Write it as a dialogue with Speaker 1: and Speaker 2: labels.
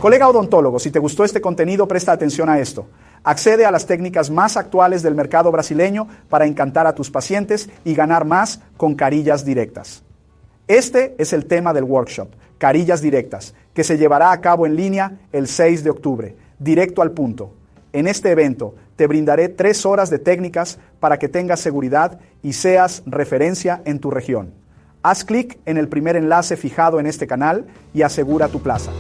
Speaker 1: Colega Odontólogo, si te gustó este contenido, presta atención a esto. Accede a las técnicas más actuales del mercado brasileño para encantar a tus pacientes y ganar más con Carillas Directas. Este es el tema del workshop, Carillas Directas, que se llevará a cabo en línea el 6 de octubre, directo al punto. En este evento te brindaré 3 horas de técnicas para que tengas seguridad y seas referencia en tu región. Haz clic en el primer enlace fijado en este canal y asegura tu plaza.